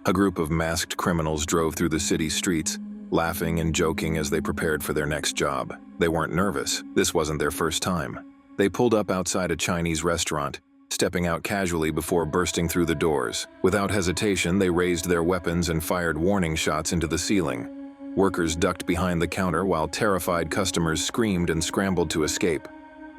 A group of masked criminals drove through the city streets, laughing and joking as they prepared for their next job. They weren't nervous. This wasn't their first time. They pulled up outside a Chinese restaurant, stepping out casually before bursting through the doors. Without hesitation, they raised their weapons and fired warning shots into the ceiling. Workers ducked behind the counter while terrified customers screamed and scrambled to escape.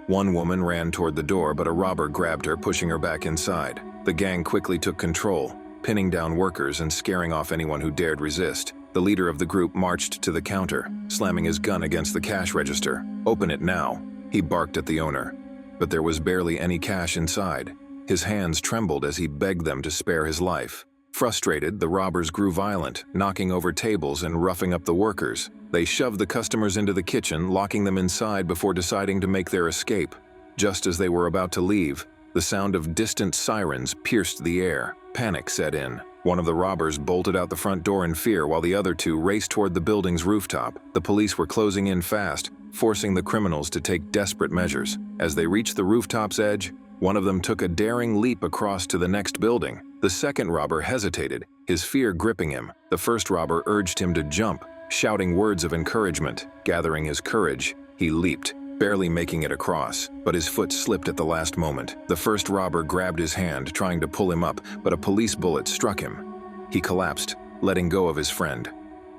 One woman ran toward the door, but a robber grabbed her, pushing her back inside. The gang quickly took control, pinning down workers and scaring off anyone who dared resist. The leader of the group marched to the counter, slamming his gun against the cash register. "Open it now," he barked at the owner. But there was barely any cash inside. His hands trembled as he begged them to spare his life. Frustrated, the robbers grew violent, knocking over tables and roughing up the workers. They shoved the customers into the kitchen, locking them inside before deciding to make their escape. Just as they were about to leave, the sound of distant sirens pierced the air. Panic set in. One of the robbers bolted out the front door in fear while the other two raced toward the building's rooftop. The police were closing in fast, forcing the criminals to take desperate measures. As they reached the rooftop's edge, one of them took a daring leap across to the next building. The second robber hesitated, his fear gripping him. The first robber urged him to jump, shouting words of encouragement. Gathering his courage, he leaped, barely making it across, but his foot slipped at the last moment. The first robber grabbed his hand, trying to pull him up, but a police bullet struck him. He collapsed, letting go of his friend.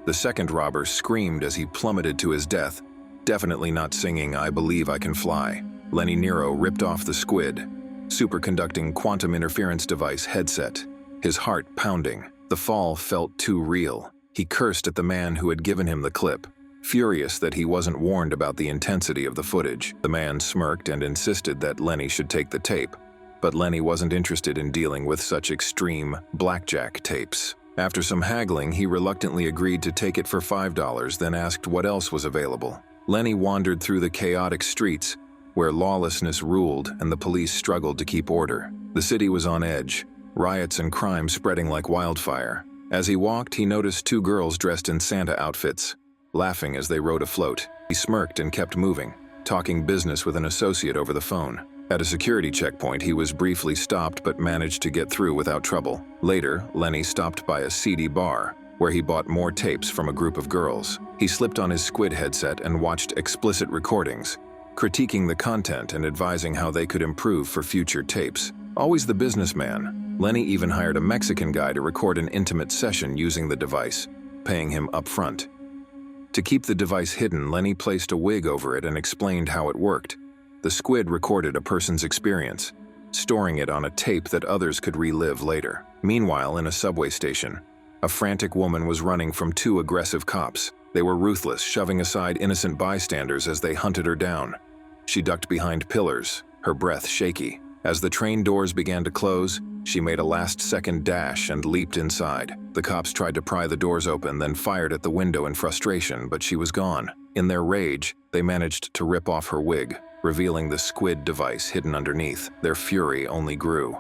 The second robber screamed as he plummeted to his death, definitely not singing "I Believe I Can Fly." Lenny Nero ripped off the squid, superconducting quantum interference device headset, his heart pounding. The fall felt too real. He cursed at the man who had given him the clip, furious that he wasn't warned about the intensity of the footage. The man smirked and insisted that Lenny should take the tape, but Lenny wasn't interested in dealing with such extreme blackjack tapes. After some haggling, he reluctantly agreed to take it for $5, then asked what else was available. Lenny wandered through the chaotic streets, where lawlessness ruled and the police struggled to keep order. The city was on edge, riots and crime spreading like wildfire. As he walked, he noticed two girls dressed in Santa outfits, laughing as they rode a float. He smirked and kept moving, talking business with an associate over the phone. At a security checkpoint, he was briefly stopped but managed to get through without trouble. Later, Lenny stopped by a seedy bar, where he bought more tapes from a group of girls. He slipped on his squid headset and watched explicit recordings, critiquing the content and advising how they could improve for future tapes. Always the businessman, Lenny even hired a Mexican guy to record an intimate session using the device, paying him up front. To keep the device hidden, Lenny placed a wig over it and explained how it worked. The squid recorded a person's experience, storing it on a tape that others could relive later. Meanwhile, in a subway station, a frantic woman was running from two aggressive cops. They were ruthless, shoving aside innocent bystanders as they hunted her down. She ducked behind pillars, her breath shaky. As the train doors began to close, she made a last-second dash and leaped inside. The cops tried to pry the doors open, then fired at the window in frustration, but she was gone. In their rage, they managed to rip off her wig, revealing the squid device hidden underneath. Their fury only grew.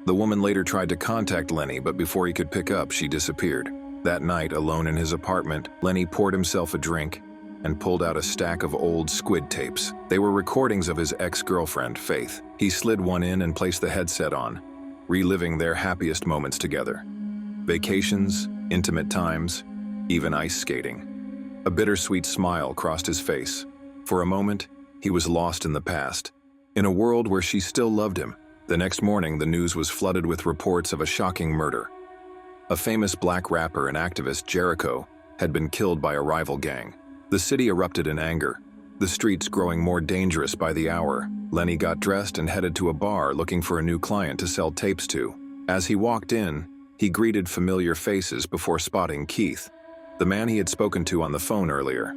The woman later tried to contact Lenny, but before he could pick up, she disappeared. That night, alone in his apartment, Lenny poured himself a drink and pulled out a stack of old squid tapes. They were recordings of his ex-girlfriend, Faith. He slid one in and placed the headset on, reliving their happiest moments together. Vacations, intimate times, even ice skating. A bittersweet smile crossed his face. For a moment, he was lost in the past, in a world where she still loved him. The next morning, the news was flooded with reports of a shocking murder. A famous black rapper and activist, Jericho, had been killed by a rival gang. The city erupted in anger, the streets growing more dangerous by the hour. Lenny got dressed and headed to a bar looking for a new client to sell tapes to. As he walked in, he greeted familiar faces before spotting Keith, the man he had spoken to on the phone earlier.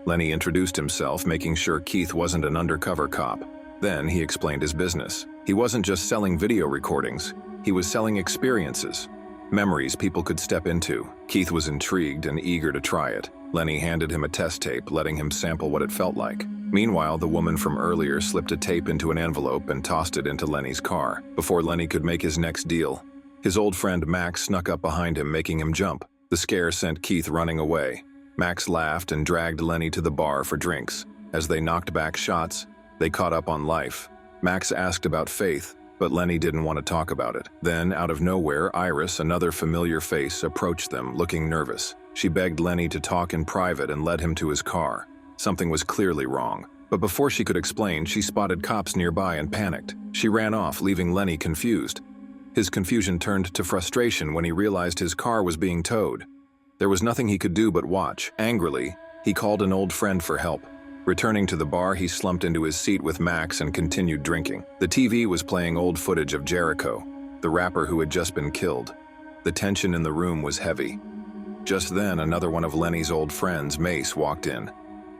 Lenny introduced himself, making sure Keith wasn't an undercover cop. Then he explained his business. He wasn't just selling video recordings, he was selling experiences, memories people could step into. Keith was intrigued and eager to try it. Lenny handed him a test tape, letting him sample what it felt like. Meanwhile, the woman from earlier slipped a tape into an envelope and tossed it into Lenny's car. Before Lenny could make his next deal, his old friend Max snuck up behind him, making him jump. The scare sent Keith running away. Max laughed and dragged Lenny to the bar for drinks. As they knocked back shots, they caught up on life. Max asked about Faith, but Lenny didn't want to talk about it. Then, out of nowhere, Iris, another familiar face, approached them, looking nervous. She begged Lenny to talk in private and led him to his car. Something was clearly wrong. But before she could explain, she spotted cops nearby and panicked. She ran off, leaving Lenny confused. His confusion turned to frustration when he realized his car was being towed. There was nothing he could do but watch. Angrily, he called an old friend for help. Returning to the bar, he slumped into his seat with Max and continued drinking. The TV was playing old footage of Jericho, the rapper who had just been killed. The tension in the room was heavy. Just then, another one of Lenny's old friends, Mace, walked in.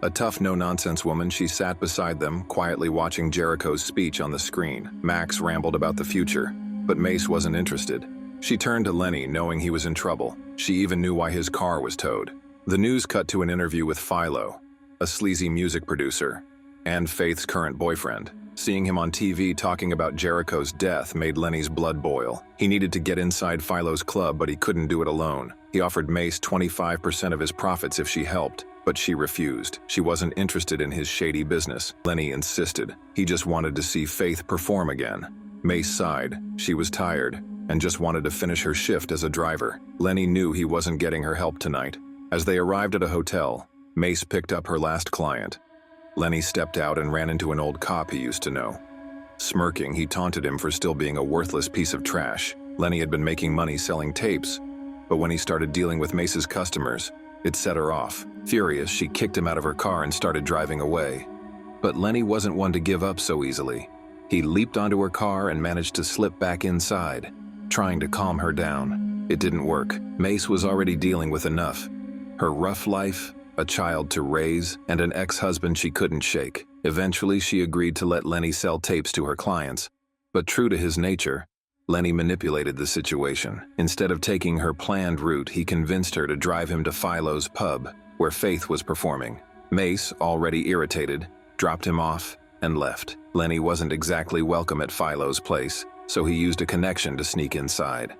A tough, no-nonsense woman, she sat beside them, quietly watching Jericho's speech on the screen. Max rambled about the future, but Mace wasn't interested. She turned to Lenny, knowing he was in trouble. She even knew why his car was towed. The news cut to an interview with Philo, a sleazy music producer, and Faith's current boyfriend. Seeing him on TV talking about Jericho's death made Lenny's blood boil. He needed to get inside Philo's club, but he couldn't do it alone. He offered Mace 25% of his profits if she helped, but she refused. She wasn't interested in his shady business. Lenny insisted. He just wanted to see Faith perform again. Mace sighed. She was tired and just wanted to finish her shift as a driver. Lenny knew he wasn't getting her help tonight. As they arrived at a hotel, Mace picked up her last client. Lenny stepped out and ran into an old cop he used to know. Smirking, he taunted him for still being a worthless piece of trash. Lenny had been making money selling tapes, but when he started dealing with Mace's customers, it set her off. Furious, she kicked him out of her car and started driving away. But Lenny wasn't one to give up so easily. He leaped onto her car and managed to slip back inside, trying to calm her down. It didn't work. Mace was already dealing with enough. Her rough life, a child to raise, and an ex-husband she couldn't shake. Eventually, she agreed to let Lenny sell tapes to her clients. But true to his nature, Lenny manipulated the situation. Instead of taking her planned route, he convinced her to drive him to Philo's pub, where Faith was performing. Mace, already irritated, dropped him off and left. Lenny wasn't exactly welcome at Philo's place, so he used a connection to sneak inside.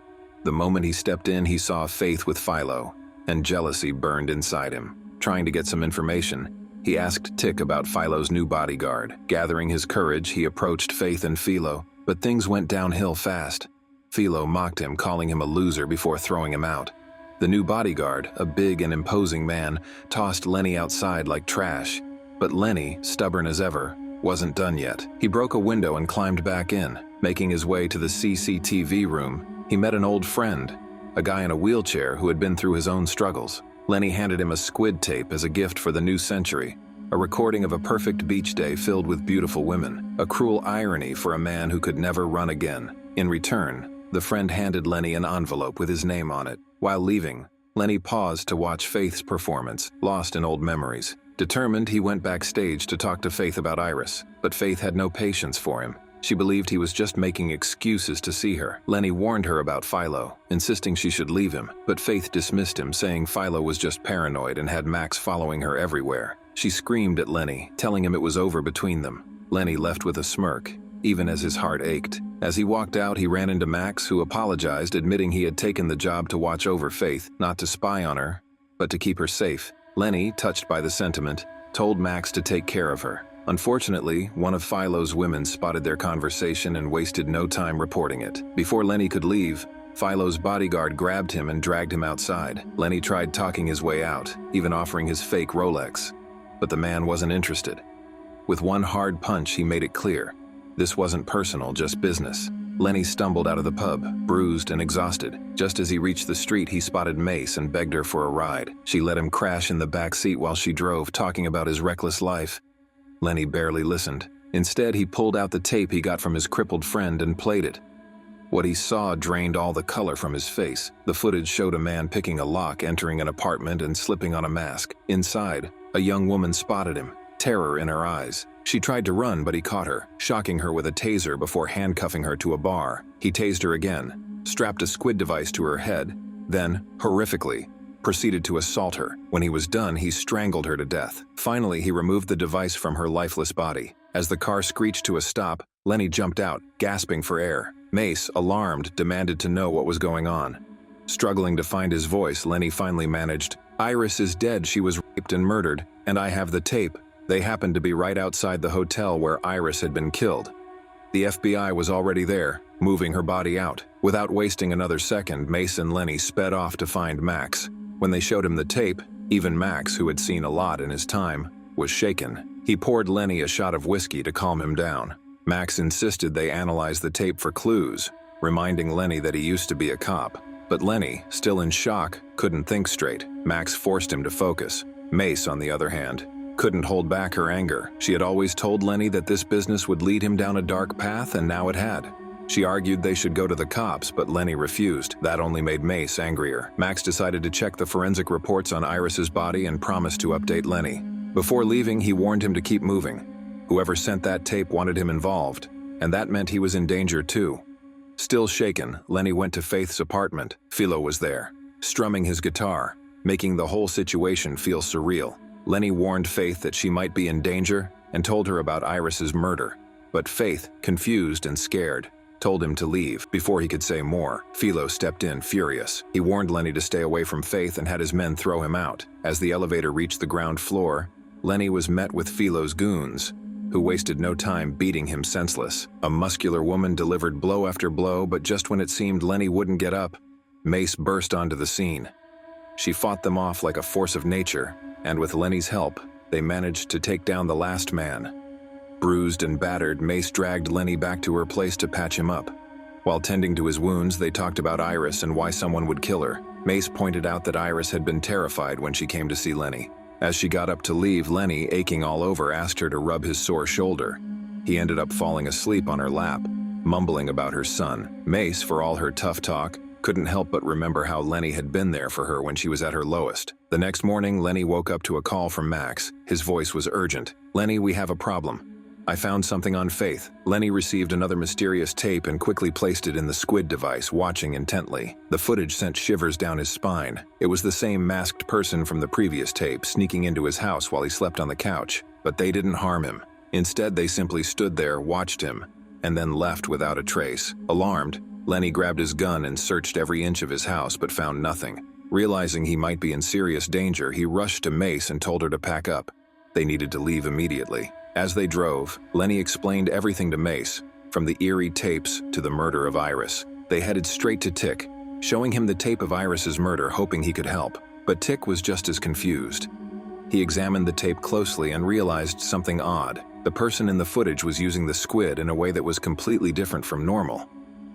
The moment he stepped in, he saw Faith with Philo, and jealousy burned inside him. Trying to get some information, he asked Tick about Philo's new bodyguard. Gathering his courage, he approached Faith and Philo, but things went downhill fast. Philo mocked him, calling him a loser before throwing him out. The new bodyguard, a big and imposing man, tossed Lenny outside like trash. But Lenny, stubborn as ever, wasn't done yet. He broke a window and climbed back in. Making his way to the CCTV room, he met an old friend, a guy in a wheelchair who had been through his own struggles. Lenny handed him a squid tape as a gift for the new century, a recording of a perfect beach day filled with beautiful women, a cruel irony for a man who could never run again. In return, the friend handed Lenny an envelope with his name on it. While leaving, Lenny paused to watch Faith's performance, lost in old memories. Determined, he went backstage to talk to Faith about Iris, but Faith had no patience for him. She believed he was just making excuses to see her. Lenny warned her about Philo, insisting she should leave him, but Faith dismissed him, saying Philo was just paranoid and had Max following her everywhere. She screamed at Lenny, telling him it was over between them. Lenny left with a smirk, even as his heart ached. As he walked out, he ran into Max, who apologized, admitting he had taken the job to watch over Faith, not to spy on her, but to keep her safe. Lenny, touched by the sentiment, told Max to take care of her. Unfortunately, one of Philo's women spotted their conversation and wasted no time reporting it. Before Lenny could leave, Philo's bodyguard grabbed him and dragged him outside. Lenny tried talking his way out, even offering his fake Rolex. But the man wasn't interested. With one hard punch, he made it clear. This wasn't personal, just business. Lenny stumbled out of the pub, bruised and exhausted. Just as he reached the street, he spotted Mace and begged her for a ride. She let him crash in the back seat while she drove, talking about his reckless life. Lenny barely listened. Instead, he pulled out the tape he got from his crippled friend and played it. What he saw drained all the color from his face. The footage showed a man picking a lock, entering an apartment and slipping on a mask. Inside, a young woman spotted him, terror in her eyes. She tried to run, but he caught her, shocking her with a taser before handcuffing her to a bar. He tased her again, strapped a squid device to her head, then, horrifically, proceeded to assault her. When he was done, he strangled her to death. Finally, he removed the device from her lifeless body. As the car screeched to a stop, Lenny jumped out, gasping for air. Mace, alarmed, demanded to know what was going on. Struggling to find his voice, Lenny finally managed, "Iris is dead. She was raped and murdered, and I have the tape. They happened to be right outside the hotel where Iris had been killed." The FBI was already there, moving her body out. Without wasting another second, Mace and Lenny sped off to find Max. When they showed him the tape, even Max, who had seen a lot in his time, was shaken. He poured Lenny a shot of whiskey to calm him down. Max insisted they analyze the tape for clues, reminding Lenny that he used to be a cop. But Lenny, still in shock, couldn't think straight. Max forced him to focus. Mace, on the other hand, couldn't hold back her anger. She had always told Lenny that this business would lead him down a dark path, and now it had. She argued they should go to the cops, but Lenny refused. That only made Mace angrier. Max decided to check the forensic reports on Iris's body and promised to update Lenny. Before leaving, he warned him to keep moving. Whoever sent that tape wanted him involved, and that meant he was in danger too. Still shaken, Lenny went to Faith's apartment. Philo was there, strumming his guitar, making the whole situation feel surreal. Lenny warned Faith that she might be in danger and told her about Iris's murder. But Faith, confused and scared, told him to leave. Before he could say more, Philo stepped in, furious. He warned Lenny to stay away from Faith and had his men throw him out. As the elevator reached the ground floor, Lenny was met with Philo's goons, who wasted no time beating him senseless. A muscular woman delivered blow after blow, but just when it seemed Lenny wouldn't get up, Mace burst onto the scene. She fought them off like a force of nature, and with Lenny's help, they managed to take down the last man. Bruised and battered, Mace dragged Lenny back to her place to patch him up. While tending to his wounds, they talked about Iris and why someone would kill her. Mace pointed out that Iris had been terrified when she came to see Lenny. As she got up to leave, Lenny, aching all over, asked her to rub his sore shoulder. He ended up falling asleep on her lap, mumbling about her son. Mace, for all her tough talk, couldn't help but remember how Lenny had been there for her when she was at her lowest. The next morning, Lenny woke up to a call from Max. His voice was urgent. "Lenny, we have a problem. I found something on Faith." Lenny received another mysterious tape and quickly placed it in the squid device, watching intently. The footage sent shivers down his spine. It was the same masked person from the previous tape, sneaking into his house while he slept on the couch. But they didn't harm him. Instead, they simply stood there, watched him, and then left without a trace. Alarmed, Lenny grabbed his gun and searched every inch of his house but found nothing. Realizing he might be in serious danger, he rushed to Mace and told her to pack up. They needed to leave immediately. As they drove, Lenny explained everything to Mace, from the eerie tapes to the murder of Iris. They headed straight to Tick, showing him the tape of Iris's murder, hoping he could help. But Tick was just as confused. He examined the tape closely and realized something odd. The person in the footage was using the squid in a way that was completely different from normal.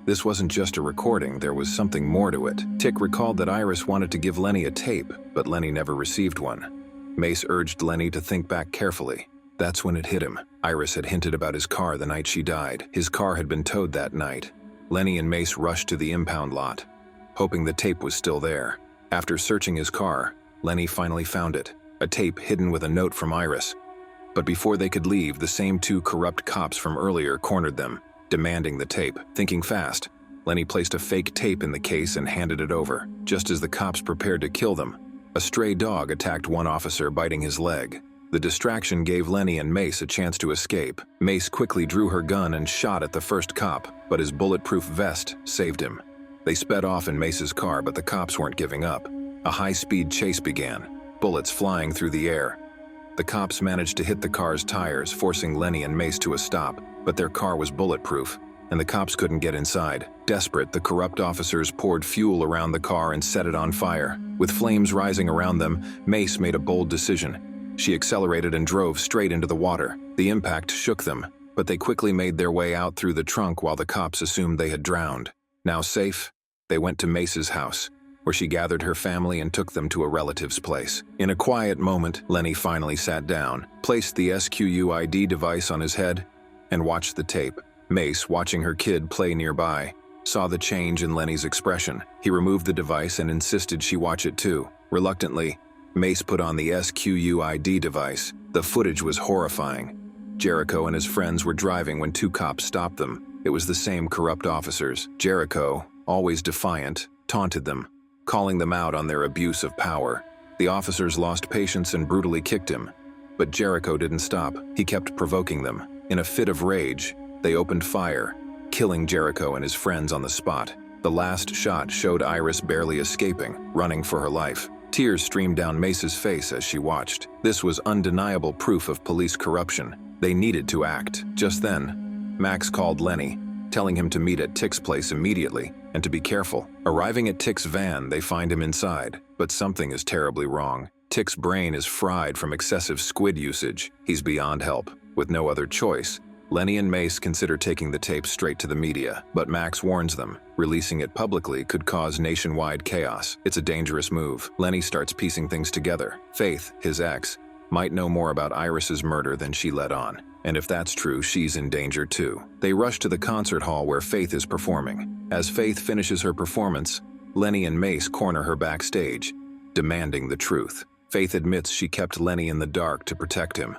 This wasn't just a recording, there was something more to it. Tick recalled that Iris wanted to give Lenny a tape, but Lenny never received one. Mace urged Lenny to think back carefully. That's when it hit him. Iris had hinted about his car the night she died. His car had been towed that night. Lenny and Mace rushed to the impound lot, hoping the tape was still there. After searching his car, Lenny finally found it, a tape hidden with a note from Iris. But before they could leave, the same two corrupt cops from earlier cornered them, demanding the tape. Thinking fast, Lenny placed a fake tape in the case and handed it over. Just as the cops prepared to kill them, a stray dog attacked one officer, biting his leg. The distraction gave Lenny and Mace a chance to escape. Mace quickly drew her gun and shot at the first cop, but his bulletproof vest saved him. They sped off in Mace's car, but the cops weren't giving up. A high-speed chase began, bullets flying through the air. The cops managed to hit the car's tires, forcing Lenny and Mace to a stop, but their car was bulletproof, and the cops couldn't get inside. Desperate, the corrupt officers poured fuel around the car and set it on fire. With flames rising around them, Mace made a bold decision. She accelerated and drove straight into the water. The impact shook them, but they quickly made their way out through the trunk while the cops assumed they had drowned. Now safe, they went to Mace's house, where she gathered her family and took them to a relative's place. In a quiet moment, Lenny finally sat down, placed the SQUID device on his head, and watched the tape. Mace, watching her kid play nearby, saw the change in Lenny's expression. He removed the device and insisted she watch it too. Reluctantly, Mace put on the SQUID device. The footage was horrifying. Jericho and his friends were driving when two cops stopped them. It was the same corrupt officers. Jericho, always defiant, taunted them, calling them out on their abuse of power. The officers lost patience and brutally kicked him. But Jericho didn't stop. He kept provoking them. In a fit of rage, they opened fire, killing Jericho and his friends on the spot. The last shot showed Iris barely escaping, running for her life. Tears streamed down Mace's face as she watched. This was undeniable proof of police corruption. They needed to act. Just then, Max called Lenny, telling him to meet at Tick's place immediately and to be careful. Arriving at Tick's van, they find him inside, but something is terribly wrong. Tick's brain is fried from excessive squid usage. He's beyond help. With no other choice, Lenny and Mace consider taking the tape straight to the media, but Max warns them. Releasing it publicly could cause nationwide chaos. It's a dangerous move. Lenny starts piecing things together. Faith, his ex, might know more about Iris's murder than she let on. And if that's true, she's in danger too. They rush to the concert hall where Faith is performing. As Faith finishes her performance, Lenny and Mace corner her backstage, demanding the truth. Faith admits she kept Lenny in the dark to protect him.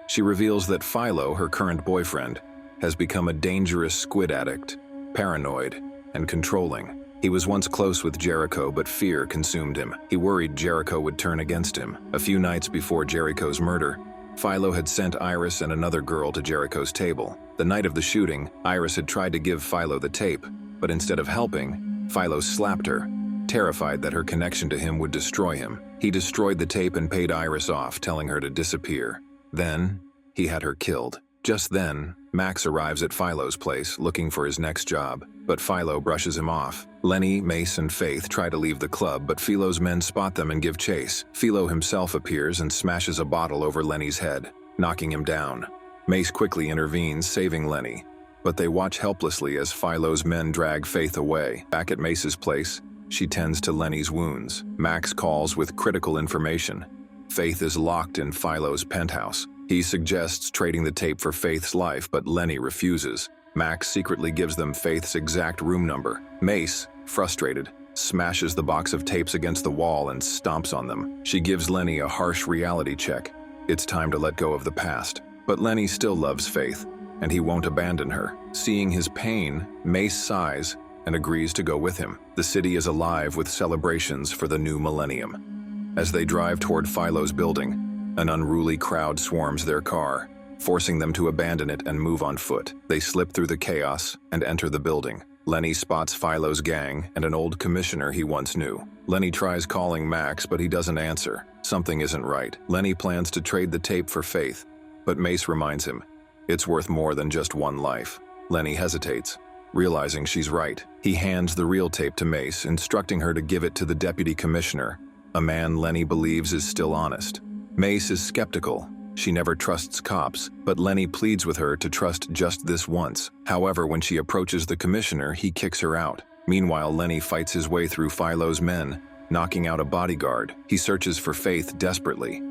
She reveals that Philo, her current boyfriend, has become a dangerous squid addict, paranoid, and controlling. He was once close with Jericho, but fear consumed him. He worried Jericho would turn against him. A few nights before Jericho's murder, Philo had sent Iris and another girl to Jericho's table. The night of the shooting, Iris had tried to give Philo the tape, but instead of helping, Philo slapped her, terrified that her connection to him would destroy him. He destroyed the tape and paid Iris off, telling her to disappear. Then, he had her killed. Just then, Max arrives at Philo's place, looking for his next job, but Philo brushes him off. Lenny, Mace, and Faith try to leave the club, but Philo's men spot them and give chase. Philo himself appears and smashes a bottle over Lenny's head, knocking him down. Mace quickly intervenes, saving Lenny, but they watch helplessly as Philo's men drag Faith away. Back at Mace's place, she tends to Lenny's wounds. Max calls with critical information. Faith is locked in Philo's penthouse. He suggests trading the tape for Faith's life, but Lenny refuses. Max secretly gives them Faith's exact room number. Mace, frustrated, smashes the box of tapes against the wall and stomps on them. She gives Lenny a harsh reality check. It's time to let go of the past. But Lenny still loves Faith, and he won't abandon her. Seeing his pain, Mace sighs and agrees to go with him. The city is alive with celebrations for the new millennium. As they drive toward Philo's building, an unruly crowd swarms their car, forcing them to abandon it and move on foot. They slip through the chaos and enter the building. Lenny spots Philo's gang and an old commissioner he once knew. Lenny tries calling Max, but he doesn't answer. Something isn't right. Lenny plans to trade the tape for Faith, but Mace reminds him, it's worth more than just one life. Lenny hesitates, realizing she's right. He hands the real tape to Mace, instructing her to give it to the deputy commissioner, a man Lenny believes is still honest. Mace is skeptical. She never trusts cops, but Lenny pleads with her to trust just this once. However, when she approaches the commissioner, he kicks her out. Meanwhile, Lenny fights his way through Philo's men, knocking out a bodyguard. He searches for Faith desperately.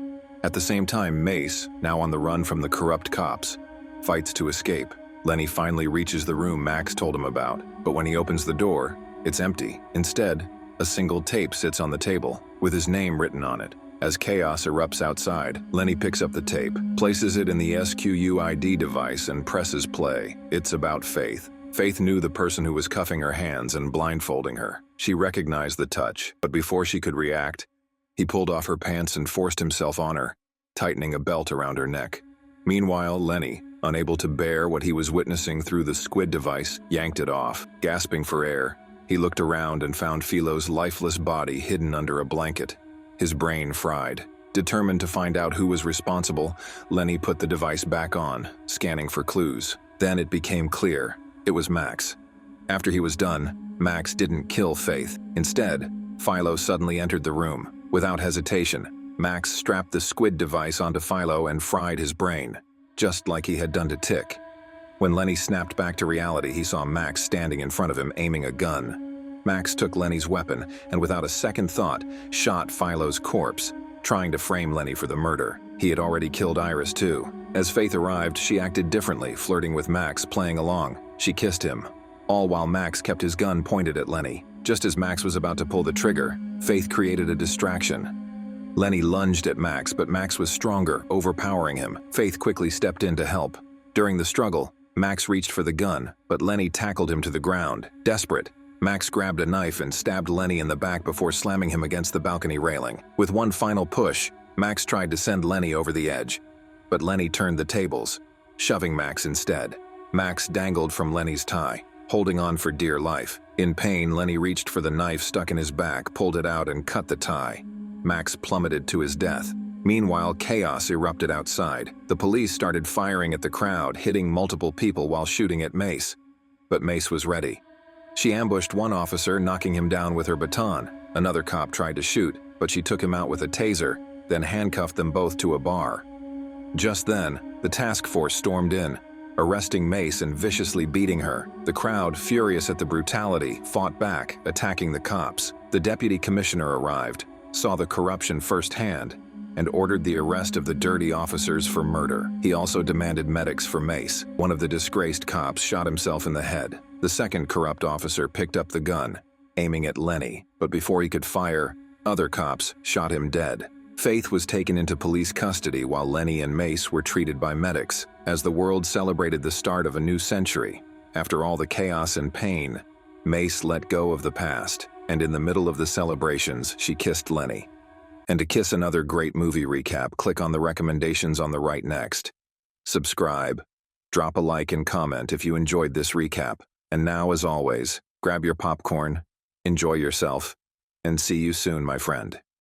At the same time, Mace, now on the run from the corrupt cops, fights to escape. Lenny finally reaches the room Max told him about, but when he opens the door, it's empty. Instead, a single tape sits on the table, with his name written on it. As chaos erupts outside, Lenny picks up the tape, places it in the SQUID device and presses play. It's about Faith. Faith knew the person who was cuffing her hands and blindfolding her. She recognized the touch, but before she could react, he pulled off her pants and forced himself on her, tightening a belt around her neck. Meanwhile, Lenny, unable to bear what he was witnessing through the squid device, yanked it off. Gasping for air, he looked around and found Philo's lifeless body hidden under a blanket, his brain fried. Determined to find out who was responsible, Lenny put the device back on, scanning for clues. Then it became clear. It was Max. After he was done, Max didn't kill Faith. Instead, Philo suddenly entered the room. Without hesitation, Max strapped the squid device onto Philo and fried his brain, just like he had done to Tick. When Lenny snapped back to reality, he saw Max standing in front of him, aiming a gun. Max took Lenny's weapon and without a second thought, shot Philo's corpse, trying to frame Lenny for the murder. He had already killed Iris too. As Faith arrived, she acted differently, flirting with Max, playing along. She kissed him, all while Max kept his gun pointed at Lenny. Just as Max was about to pull the trigger, Faith created a distraction. Lenny lunged at Max, but Max was stronger, overpowering him. Faith quickly stepped in to help. During the struggle, Max reached for the gun, but Lenny tackled him to the ground. Desperate, Max grabbed a knife and stabbed Lenny in the back before slamming him against the balcony railing. With one final push, Max tried to send Lenny over the edge, but Lenny turned the tables, shoving Max instead. Max dangled from Lenny's tie, holding on for dear life. In pain, Lenny reached for the knife stuck in his back, pulled it out and cut the tie. Max plummeted to his death. Meanwhile, chaos erupted outside. The police started firing at the crowd, hitting multiple people while shooting at Mace. But Mace was ready. She ambushed one officer, knocking him down with her baton. Another cop tried to shoot, but she took him out with a taser, then handcuffed them both to a bar. Just then, the task force stormed in, arresting Mace and viciously beating her. The crowd, furious at the brutality, fought back, attacking the cops. The deputy commissioner arrived, saw the corruption firsthand, and ordered the arrest of the dirty officers for murder. He also demanded medics for Mace. One of the disgraced cops shot himself in the head. The second corrupt officer picked up the gun, aiming at Lenny, but before he could fire, other cops shot him dead. Faith was taken into police custody while Lenny and Mace were treated by medics. As the world celebrated the start of a new century, after all the chaos and pain, Mace let go of the past, and in the middle of the celebrations, she kissed Lenny. And to kiss another great movie recap, click on the recommendations on the right next. Subscribe, drop a like and comment if you enjoyed this recap. And now, as always, grab your popcorn, enjoy yourself, and see you soon, my friend.